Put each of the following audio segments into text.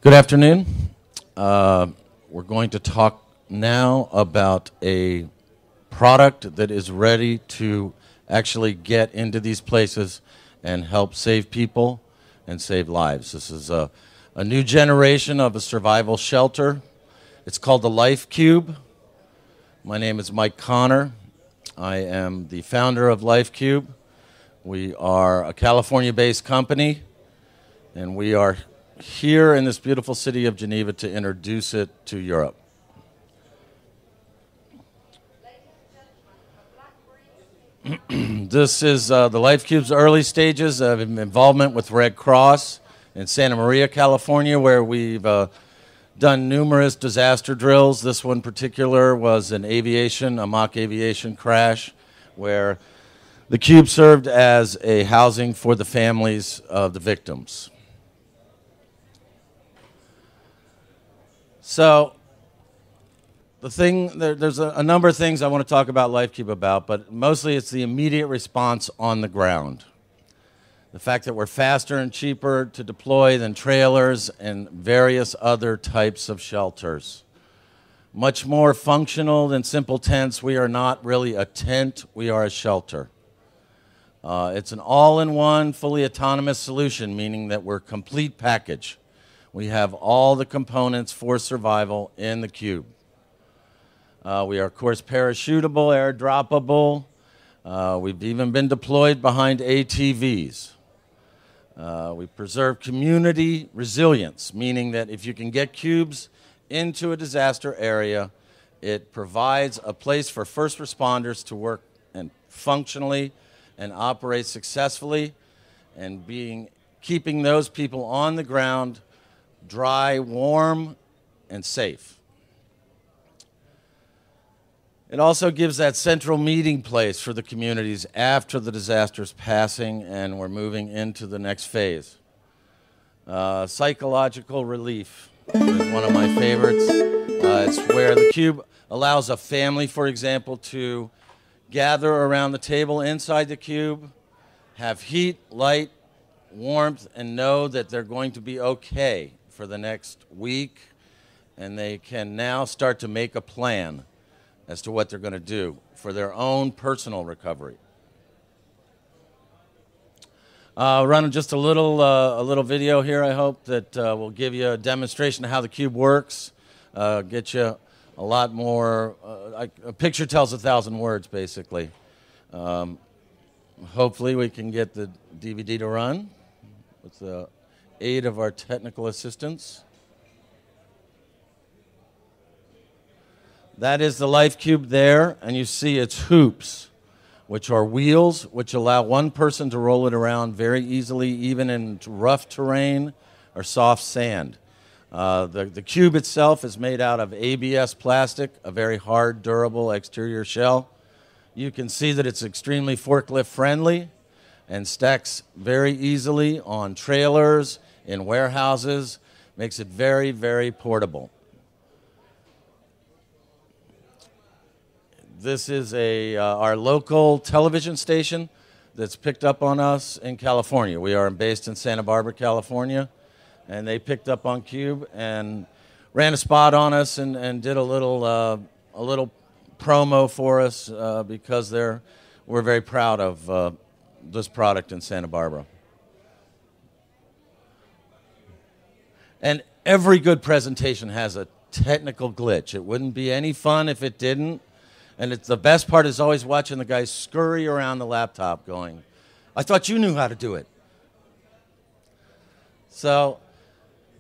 Good afternoon. We're going to talk now about a product that is ready to actually get into these places and help save people and save lives. This is a new generation of a survival shelter. It's called the Lifecube. My name is Mike Connor. I am the founder of Lifecube. We are a California-based company, and we are here in this beautiful city of Geneva to introduce it to Europe. This is the Lifecube's early stages of involvement with Red Cross in Santa Maria, California, where we've done numerous disaster drills. This one in particular was a mock aviation crash, where the cube served as a housing for the families of the victims. So there's a number of things I want to talk about Lifecube about, but mostly it's the immediate response on the ground. The fact that we're faster and cheaper to deploy than trailers and various other types of shelters. Much more functional than simple tents. We are not really a tent, we are a shelter. It's an all-in-one, fully autonomous solution, meaning that we're a complete package. We have all the components for survival in the cube. We are, of course, parachutable, airdroppable. We've even been deployed behind ATVs. We preserve community resilience, meaning that if you can get cubes into a disaster area, it provides a place for first responders to work and functionally and operate successfully, and keeping those people on the ground dry, warm, and safe. It also gives that central meeting place for the communities after the disaster's passing and we're moving into the next phase. Psychological relief is one of my favorites. It's where the cube allows a family, for example, to gather around the table inside the cube, have heat, light, warmth, and know that they're going to be okay for the next week, and they can now start to make a plan as to what they're going to do for their own personal recovery. Run just a little video here, I hope, that will give you a demonstration of how the cube works, get you a lot more, a picture tells 1,000 words, basically. Hopefully we can get the DVD to run with the aid of our technical assistants. That is the Lifecube there, and you see its hoops, which are wheels which allow one person to roll it around very easily, even in rough terrain or soft sand. The cube itself is made out of ABS plastic, a very hard, durable exterior shell. You can see that it's extremely forklift friendly and stacks very easily on trailers, in warehouses, makes it very, very portable. This is our local television station that's picked up on us in California. We are based in Santa Barbara, California, and they picked up on Cube and ran a spot on us and did a little promo for us because we're very proud of this product in Santa Barbara. And every good presentation has a technical glitch. It wouldn't be any fun if it didn't. And the best part is always watching the guys scurry around the laptop going, I thought you knew how to do it. So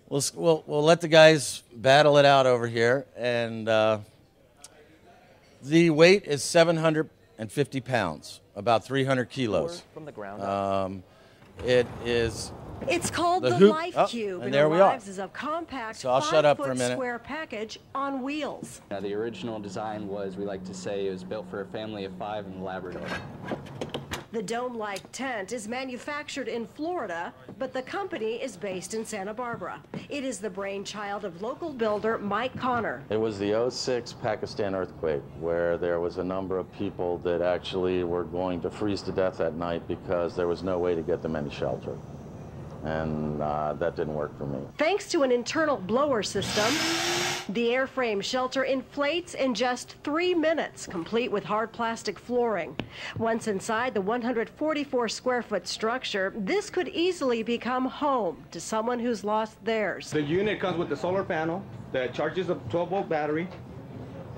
we'll let the guys battle it out over here. And the weight is 750 pounds, about 300 kilos. From the ground up. It is... It's called the Lifecube, and there we are. Arrives as a compact So I'll shut up for a 5-foot minute. square package on wheels. The original design was, we like to say, it was built for a family of 5 in Labrador. The dome-like tent is manufactured in Florida, but the company is based in Santa Barbara. It is the brainchild of local builder Mike Connor. It was the '06 Pakistan earthquake where there was a number of people that actually were going to freeze to death at night because there was no way to get them any shelter. and that didn't work for me. Thanks to an internal blower system, the airframe shelter inflates in just 3 minutes, complete with hard plastic flooring. Once inside the 144 square foot structure, this could easily become home to someone who's lost theirs. The unit comes with a solar panel that charges a 12-volt battery,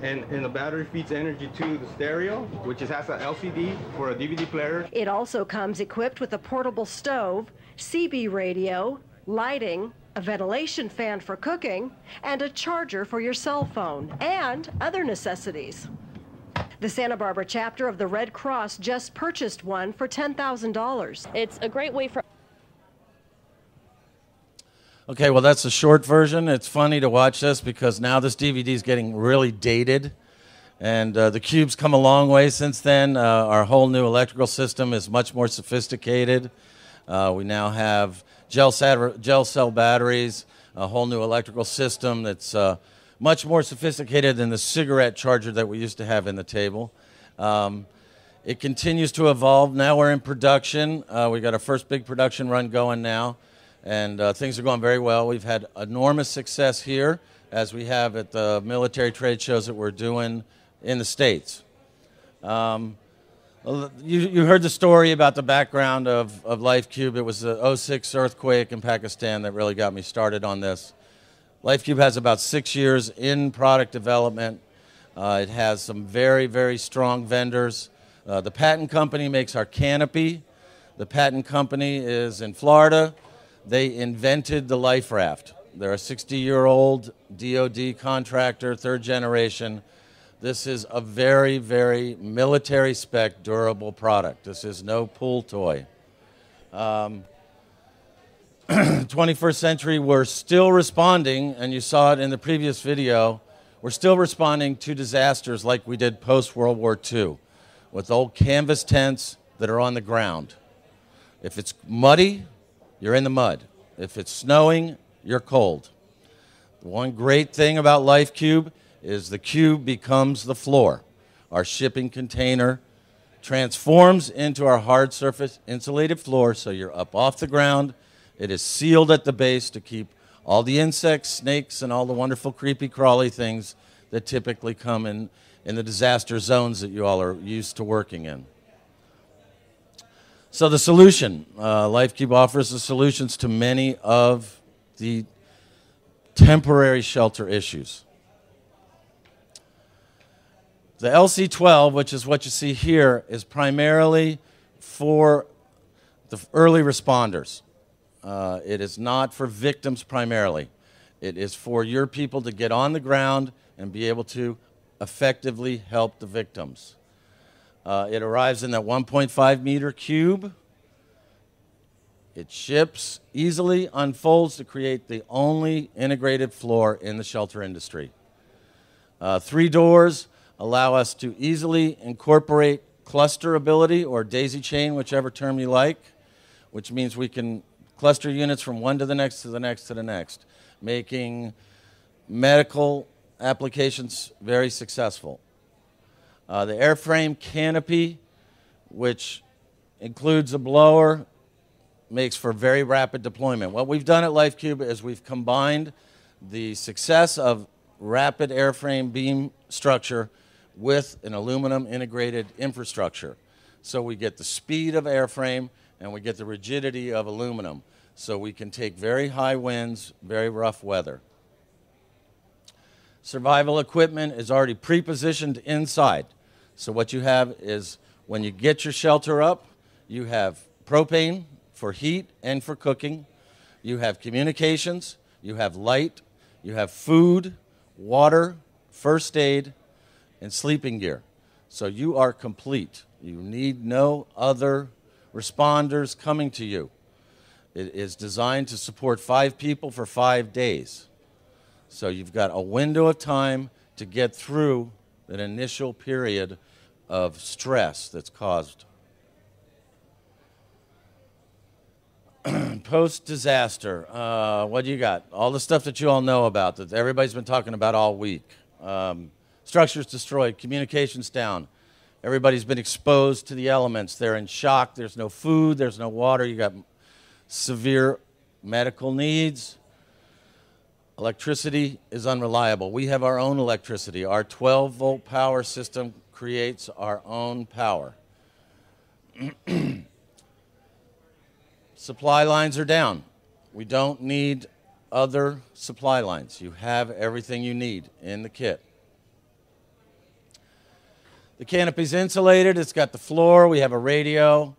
and the battery feeds energy to the stereo, which has an LCD for a DVD player. It also comes equipped with a portable stove, CB radio, lighting, a ventilation fan for cooking, and a charger for your cell phone, and other necessities. The Santa Barbara chapter of the Red Cross just purchased one for $10,000. It's a great way for... Okay, well, that's a short version. It's funny to watch this because now this DVD is getting really dated, and the Cube's come a long way since then. Our whole new electrical system is much more sophisticated. We now have gel cell batteries, a whole new electrical system that's much more sophisticated than the cigarette charger that we used to have in the table. It continues to evolve. Now we're in production. We got our first big production run going now, and things are going very well. We've had enormous success here, as we have at the military trade shows that we're doing in the States. You heard the story about the background of Lifecube. It was the 06 earthquake in Pakistan that really got me started on this. Lifecube has about 6 years in product development. It has some very, very strong vendors. The patent company makes our canopy. The patent company is in Florida. They invented the life raft. They're a 60-year-old DoD contractor, third generation. This is a very, very military spec, durable product. This is no pool toy. 21st century, we're still responding, and you saw it in the previous video, we're still responding to disasters like we did post-World War II with old canvas tents that are on the ground. If it's muddy, you're in the mud. If it's snowing, you're cold. The one great thing about Lifecube is the cube becomes the floor. Our shipping container transforms into our hard surface insulated floor, so you're up off the ground. It is sealed at the base to keep all the insects, snakes, and all the wonderful creepy crawly things that typically come in the disaster zones that you all are used to working in. So the solution, Lifecube offers the solutions to many of the temporary shelter issues. The LC-12, which is what you see here, is primarily for the early responders. It is not for victims primarily. It is for your people to get on the ground and be able to effectively help the victims. It arrives in that 1.5 meter cube. It ships, easily unfolds to create the only integrated floor in the shelter industry. 3 doors allow us to easily incorporate clusterability or daisy chain, whichever term you like, which means we can cluster units from one to the next to the next to the next, making medical applications very successful. The airframe canopy, which includes a blower, makes for very rapid deployment. What we've done at Lifecube is we've combined the success of rapid airframe beam structure with an aluminum integrated infrastructure. So we get the speed of airframe and we get the rigidity of aluminum. So we can take very high winds, very rough weather. Survival equipment is already pre-positioned inside. So what you have is when you get your shelter up, you have propane for heat and for cooking. You have communications, you have light, you have food, water, first aid, and sleeping gear. So you are complete. You need no other responders coming to you. It is designed to support 5 people for 5 days. So you've got a window of time to get through an initial period of stress that's caused. Post-disaster, what do you got? All the stuff that you all know about, that everybody's been talking about all week. Structures destroyed, communications down. Everybody's been exposed to the elements. They're in shock. There's no food, there's no water. You got severe medical needs. Electricity is unreliable. We have our own electricity. Our 12-volt power system creates our own power. Supply lines are down. We don't need other supply lines. You have everything you need in the kit. The canopy's insulated. It's got the floor. We have a radio,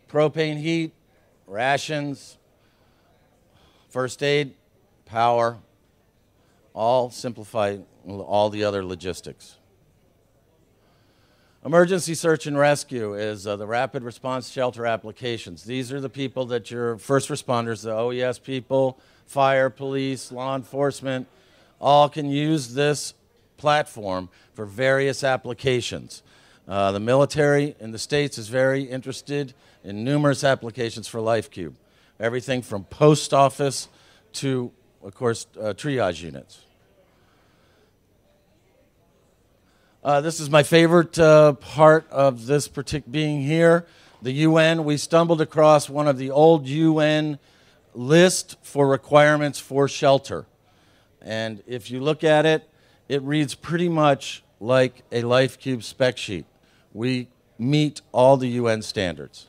propane heat, rations, first aid, power, all simplify all the other logistics. Emergency search and rescue is the rapid response shelter applications. These are the people that your first responders, the OES people, fire, police, law enforcement, all can use this platform for various applications. The military in the States is very interested in numerous applications for Lifecube. Everything from post office to, of course, triage units. This is my favorite part of this particular being here. The UN, we stumbled across one of the old UN list for requirements for shelter. And if you look at it, it reads pretty much like a Lifecube spec sheet. We meet all the UN standards.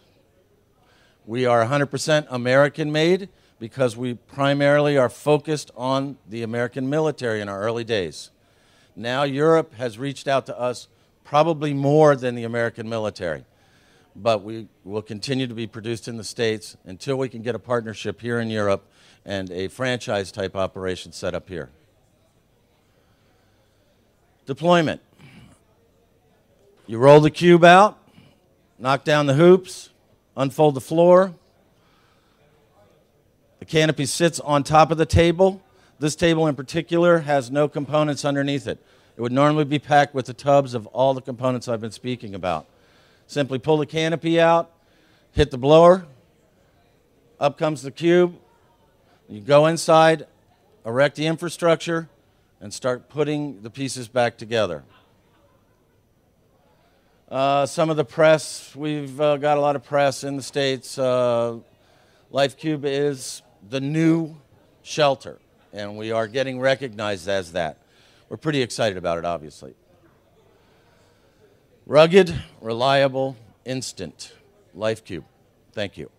We are 100% American-made because we primarily are focused on the American military in our early days. Now Europe has reached out to us probably more than the American military, but we will continue to be produced in the States until we can get a partnership here in Europe and a franchise-type operation set up here. Deployment. You roll the cube out, knock down the hoops, unfold the floor. The canopy sits on top of the table. This table in particular has no components underneath it. It would normally be packed with the tubs of all the components I've been speaking about. Simply pull the canopy out, hit the blower, up comes the cube. You go inside, erect the infrastructure, and start putting the pieces back together. Some of the press, we've got a lot of press in the States. Lifecube is the new shelter, and we are getting recognized as that. We're pretty excited about it, obviously. Rugged, reliable, instant. Lifecube. Thank you.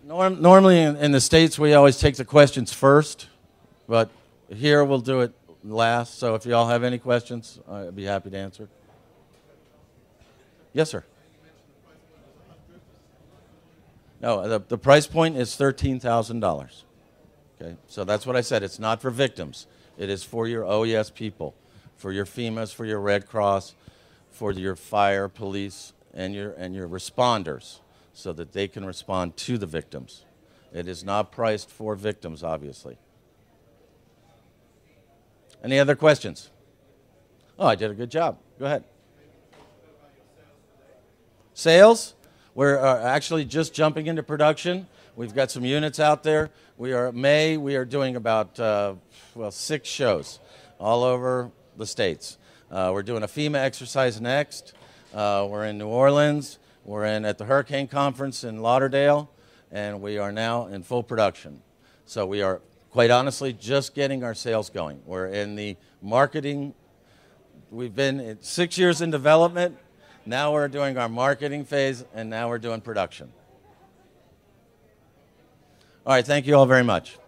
Normally in the States, we always take the questions first, but here we'll do it last. So if you all have any questions, I'd be happy to answer. Yes, sir. No, the price point is $13,000. Okay, so that's what I said. It's not for victims. It is for your OES people, for your FEMAs, for your Red Cross, for your fire, police, and your responders, so that they can respond to the victims. It is not priced for victims, obviously. Any other questions? Oh, I did a good job. Go ahead. Sales? We're actually just jumping into production. We've got some units out there. We are doing about 6 shows all over the States. We're doing a FEMA exercise next. We're in New Orleans. We're at the Hurricane Conference in Lauderdale, and we are now in full production. So we are, quite honestly, just getting our sales going. We're in the marketing. We've been 6 years in development. Now we're doing our marketing phase, and now we're doing production. All right, thank you all very much.